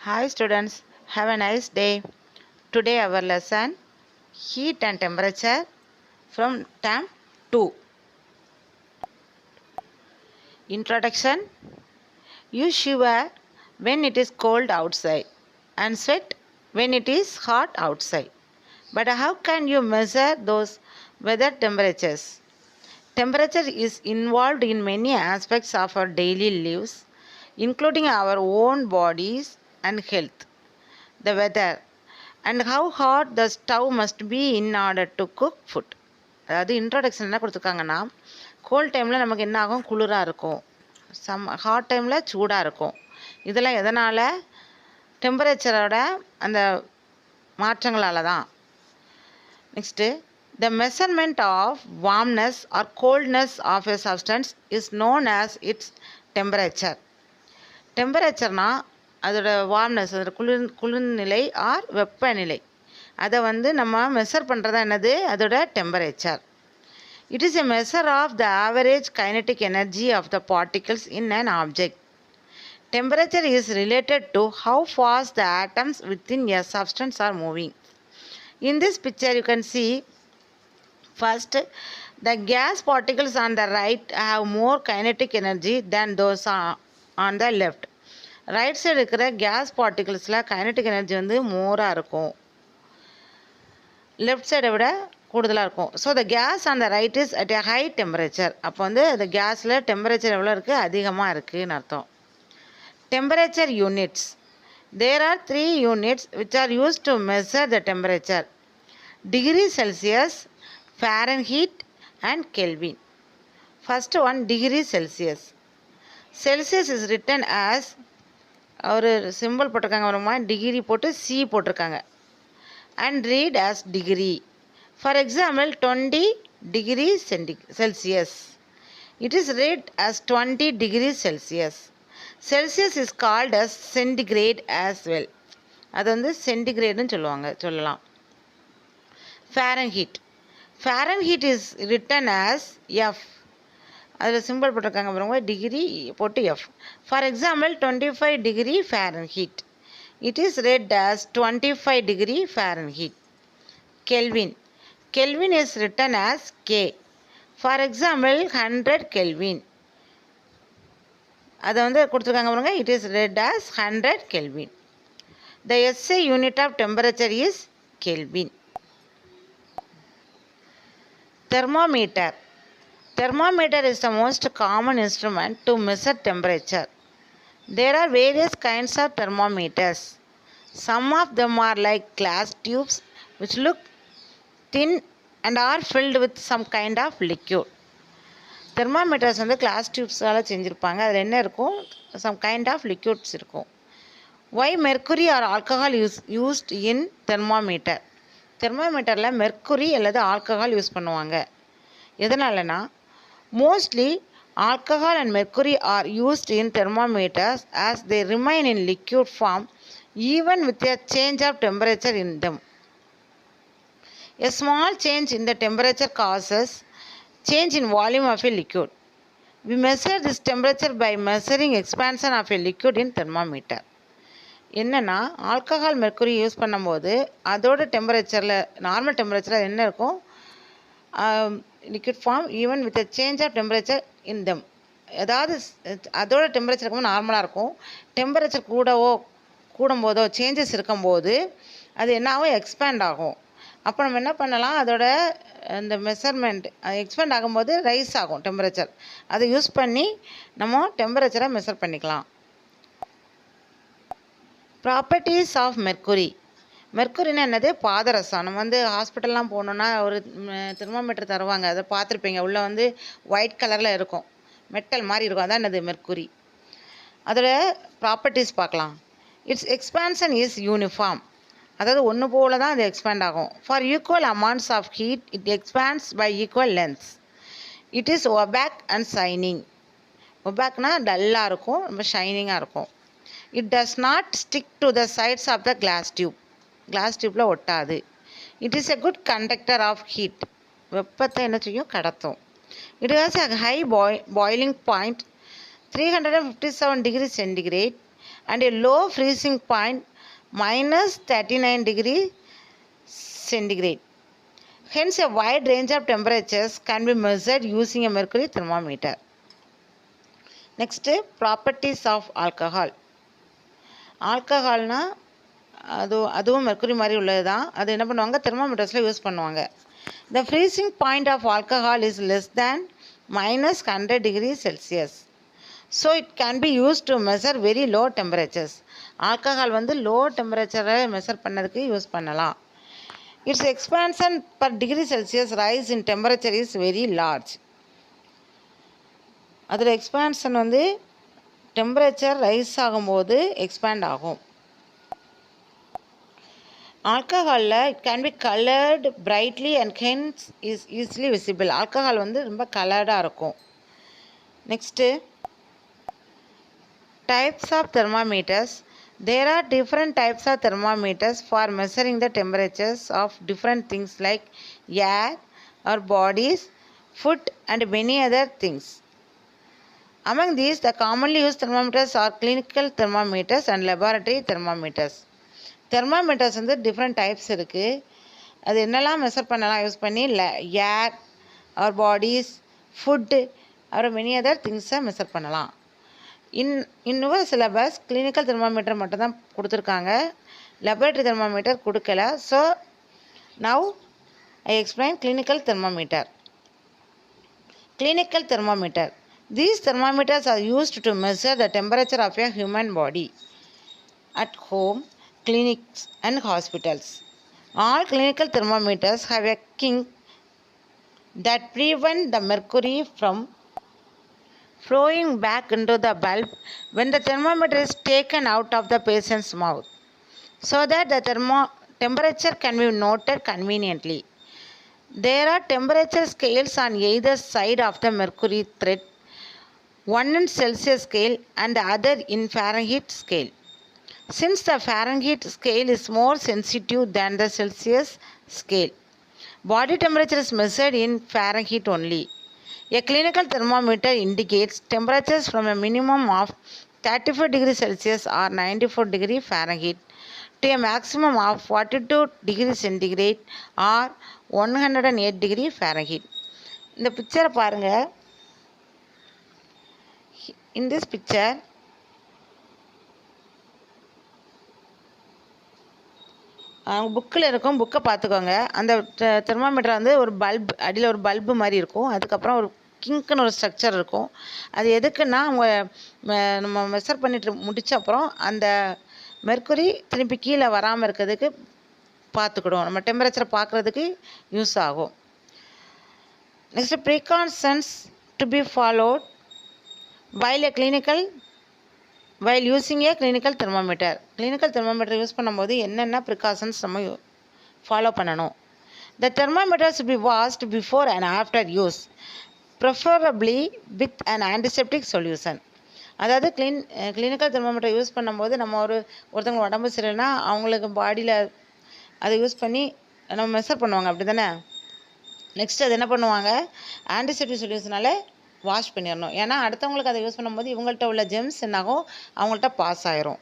Hi students, have a nice day. Today our lesson heat and temperature from term 2. Introduction. You shiver when it is cold outside and sweat when it is hot outside. But how can you measure those weather temperatures? Temperature is involved in many aspects of our daily lives, including our own bodies and health. The weather and how hot the stove must be in order to cook food. அதாவது introduction என்ன கொடுத்துருக்காங்கன்னா, gold டைமில் நமக்கு என்ன ஆகும், குளிராக இருக்கும். Hot டைமில் சூடாக இருக்கும். இதெல்லாம் எதனால்? டெம்பரேச்சரோட அந்த மாற்றங்களால் தான். Next, the measurement of warmness or coldness of a substance is known as its temperature. டெம்பரேச்சர்னால் அதோட வார்ம்னஸ், அதோட குளிர்நிலை ஆர் வெப்பநிலை, அதை நம்ம மெஷர் பண்ணுறதா என்னது, அதோட temperature. It is a measure of the average kinetic energy of the particles in an object. Temperature is related to how fast the atoms within a substance are moving. In this picture you can see, first, the gas particles on the right have more kinetic energy than those on the left. Right side இருக்கிற gas பார்ட்டிகிள்ஸில் kinetic energy மோராக இருக்கும், left சைடை விட கூடுதலாக இருக்கும். So the gas on the right is at a high temperature. அப்போ அந்த கேஸில் டெம்பரேச்சர் எவ்வளோ இருக்குது, அதிகமாக இருக்குதுன்னு அர்த்தம். Temperature units. There are 3 units which are use to measure the temperature: degree Celsius, Fahrenheit and Kelvin. First one, degree Celsius. Celsius is written as, ஒரு symbol போட்டிருக்காங்க, வருமா டிகிரி போட்டு சி போட்டிருக்காங்க, and read as degree. For example 20 degree Celsius. It is read as 20 degree Celsius. Celsius is called as centigrade as well. அது சென்டிகிரேடுன்னு சொல்லலாம். Fahrenheit. Fahrenheit is written as F. அதில் symbol போட்டிருக்காங்க பாருங்க, டிகிரி போட்டு F. For example 25 degree Fahrenheit. It is read as 25 degree Fahrenheit. Kelvin. Kelvin is written as K. For example 100 Kelvin. அதை கொடுத்துருக்காங்க பாருங்க, it is read as 100 Kelvin. The SI unit of temperature is Kelvin. Thermometer. Thermometer is the most common instrument to measure temperature. There are various kinds of thermometers. Some of them are like glass tubes which look thin and are filled with some kind of liquid. Thermometers glass tubes செஞ்சிருப்பாங்க. அதில் என்ன இருக்கும், some kind of liquids இருக்கும். Why mercury or alcohol used in thermometer? தெர்மோமீட்டரில் mercury அல்லது alcohol use பண்ணுவாங்க. எதனாலனா, mostly alcohol and mercury are used in thermometers as they remain in liquid form even with a change of temperature in them. A small change in the temperature causes change in volume of a liquid. We measure this temperature by measuring expansion of a liquid in thermometer. என்னன்னா, alcohol mercury use பண்ணும்போது அதோட டெம்பரேச்சரில், normal டெம்பரேச்சரில் என்ன இருக்கும், liquid form even with a change of temperature in them. அதாவது அதோட temperature இருக்கும்போது நார்மலாக இருக்கும், டெம்பரேச்சர் கூடும்போதோ சேஞ்சஸ் இருக்கும்போது அது என்ன ஆகும், எக்ஸ்பேண்ட் ஆகும். அப்போ நம்ம என்ன பண்ணலாம், அதோட இந்த மெஷர்மெண்ட் எக்ஸ்பேண்ட் ஆகும்போது ரைஸ் ஆகும் டெம்பரேச்சர். அதை யூஸ் பண்ணி நம்ம டெம்பரேச்சரை மெஷர் பண்ணிக்கலாம். Properties of mercury. மெர்க்குரினா என்னது, பாதரசம். நம்ம ஹாஸ்பிட்டல்லாம் போனோன்னா ஒரு தெர்மோமீட்டர் தருவாங்க, அதை பார்த்துருப்பீங்க. உள்ளே ஒயிட் கலரில் இருக்கும், மெட்டல் மாதிரி இருக்கும், அதான் என்னது, மெர்க்குரி. அதோட ப்ராப்பர்ட்டிஸ் பார்க்கலாம். Its expansion is uniform. அதாவது ஒன்று போல தான் அது எக்ஸ்பேண்ட் ஆகும். For equal amounts of heat it expands by equal lengths. It is opaque and shining. ஒபேக்னா டல்லாக இருக்கும், ரொம்ப ஷைனிங்காக இருக்கும். It does not stick to the sides of the glass tube. Glass டியூப்பில் ஒட்டாது. It is a good conductor of heat. வெப்பத்தை என்ன செய்யும், கடத்தும். It has a high boiling point 357 degree centigrade and a low freezing point minus 39 degree centigrade. Hence, a wide range of temperatures can be measured using a mercury thermometer. Next, properties of alcohol. ஆல்கஹால்னால் அதுவும் mercury மாதிரி உள்ளது தான். அது என்ன பண்ணுவாங்க, தெர்மோமீட்டர்ஸில் use பண்ணுவாங்க. The freezing point of alcohol is less than -100 degree Celsius. So it can be use to measure very low temperatures. Alcohol வந்து லோ டெம்பரேச்சரை மெஷர் பண்ணதுக்கு யூஸ் பண்ணலாம். Its expansion per degree Celsius rise in temperature is very large. அதில் expansion வந்து temperature rise ஆகும்போது expand ஆகும். ஆல்கஹாலில் it can be coloured brightly and hence is easily visible. Alcohol வந்து ரொம்ப கலர்டாக இருக்கும். Next, types of thermometers. There are different types of thermometers for measuring the temperatures of different things like air, our bodies, food and many other things. Among these, the commonly used thermometers are clinical thermometers and laboratory thermometers. Thermometers வந்து different types இருக்குது. அது என்னெல்லாம் measure பண்ணலாம் use பண்ணி, ஏர், அவர் bodies, food, அப்புறம் many other திங்ஸை measure பண்ணலாம். இன்னும் சிலபஸ் கிளினிக்கல் தெர்மாமீட்டர் மட்டும் தான் கொடுத்துருக்காங்க, லெபரட்டரி தெர்மாமீட்டர் கொடுக்கல. So now I explain clinical thermometer. Clinical thermometer. These thermometers are used to measure the temperature of a human body at home, clinics and hospitals. All clinical thermometers have a kink that prevent the mercury from flowing back into the bulb when the thermometer is taken out of the patient's mouth, so that the temperature can be noted conveniently. There are temperature scales on either side of the mercury thread, one in Celsius scale and the other in Fahrenheit scale. Since the Fahrenheit scale is more sensitive than the Celsius scale, body temperature is measured in Fahrenheit only. A clinical thermometer indicates temperatures from a minimum of 34 degrees Celsius or 94 degrees Fahrenheit to a maximum of 42 degrees centigrade or 108 degrees Fahrenheit. இந்த பிக்சரை பாருங்கள். In this picture, புக்கில் இருக்கும், புக்கை பார்த்துக்கோங்க. அந்த thermometer வந்து ஒரு பல்ப், அடியில் ஒரு பல்பு மாதிரி இருக்கும். அதுக்கப்புறம் ஒரு கிங்க்குன்னு ஒரு ஸ்ட்ரக்சர் இருக்கும். அது எதுக்குன்னா, அவங்க நம்ம மெஷர் பண்ணிட்டு முடித்த அப்புறம் அந்த மெர்க்குரி திருப்பி கீழே வராமல் இருக்கிறதுக்கு பார்த்துக்கிடும். நம்ம டெம்பரேச்சரை பார்க்குறதுக்கு யூஸ் ஆகும். Next, precautions to be followed while using a clinical thermometer. Clinical thermometer use பண்ணும்போது என்னென்ன ப்ரிகாஷன்ஸ் நம்ம ஃபாலோ பண்ணணும். The thermometer should be washed before and after use, preferably with an antiseptic solution. அதாவது கிளினிக்கல் தெர்மோமீட்டர் யூஸ் பண்ணும்போது நம்ம ஒருத்தவங்க உடம்பு சரியில்லைன்னா அவங்களுக்கு பாடியில் அதை யூஸ் பண்ணி நம்ம மெஷர் பண்ணுவாங்க, அப்படி தானே. நெக்ஸ்ட் அது என்ன பண்ணுவாங்க, ஆன்டிசெப்டிக் சொல்யூஷனால் வாஷ் பண்ணிடணும். ஏன்னா அடுத்தவங்களுக்கு அதை யூஸ் பண்ணும்போது இவங்கள்ட்ட உள்ள ஜெம்ஸ் என்னாகும், அவங்கள்ட்ட பாஸ் ஆயிரும்.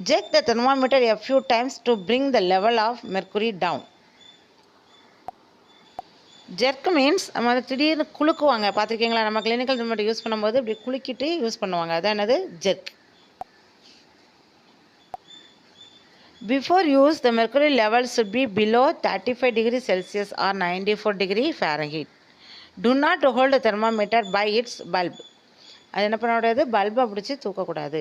Check the thermometer a few times to bring the level of mercury down. Jerk means நம்ம அதை திடீர்னு குலுக்குவாங்க, பார்த்துருக்கீங்களா? நம்ம கிளினிக்கல் தெர்மோமீட்டர் யூஸ் பண்ணும்போது இப்படி குலுக்கிட்டு யூஸ் பண்ணுவாங்க, அதான் என்னது, jerk. Before use, the mercury level should be below 35 degrees Celsius or 94 degrees Fahrenheit. Do not hold the thermometer by its bulb. அது என்ன பண்ணக்கூடாது, பல்பை பிடிச்சி தூக்கக்கூடாது.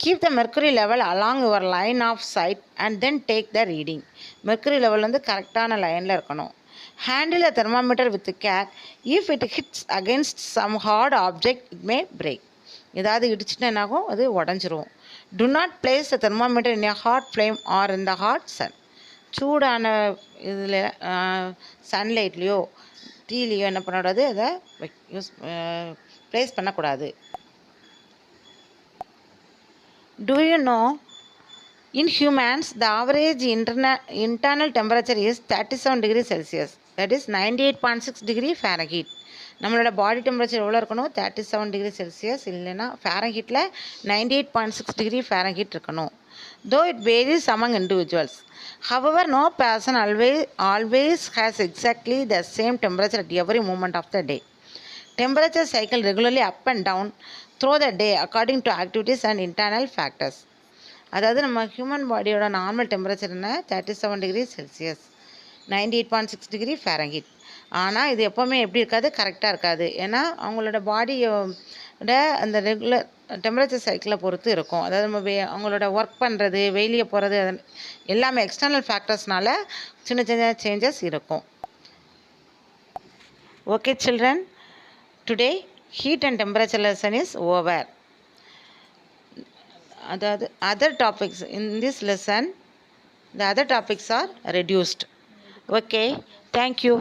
Keep the mercury level along your line of sight and then take the reading. mercury level வந்து கரெக்டான லைனில் இருக்கணும். Handle the thermometer with care. If it hits against some hard object, it may break. ஏதாவது இடிச்சுட்டு என்னாகும், அது உடஞ்சிரும். Do not place the thermometer in a hot flame or in the hot sun. சூடான இதில் சன்லைட்லேயோ டீலையோ என்ன பண்ணக்கூடாது, அதை ப்ளேஸ் பண்ணக்கூடாது. Do you know, in humans, the average internal temperature is 37 degrees Celsius, that is 98.6 degrees Fahrenheit. நம்மளோட body temperature எவ்வளோ இருக்கணும்? 37 degree Celsius, இல்லைன்னா ஃபேரன்ஹீட்டில் 98.6 டிகிரி ஃபேரன்ஹீட் இருக்கணும். Though it varies among individuals. However, no person always has exactly the same temperature at every moment of the day. Temperature cycle regularly up and down through the day according to activities and internal factors. அதாவது நம்ம human பாடியோட normal temperature என்ன? 37 degree Celsius, 98.6 degree Fahrenheit. ஆனால் இது எப்போவுமே எப்படி இருக்காது? கரெக்டாக இருக்காது. ஏன்னா அவங்களோட பாடியோட அந்த ரெகுலர் டெம்பரேச்சர் சைக்கிளை பொறுத்து இருக்கும். அதாவது நம்ம அவங்களோட ஒர்க் பண்ணுறது, வெளியே போகிறது, எல்லாமே எக்ஸ்டர்னல் ஃபேக்டர்ஸ்னால சின்ன சின்ன சேஞ்சஸ் இருக்கும். Okay children, today heat and temperature lesson is over. Other topics in this lesson, the other topics are reduced. Okay, thank you.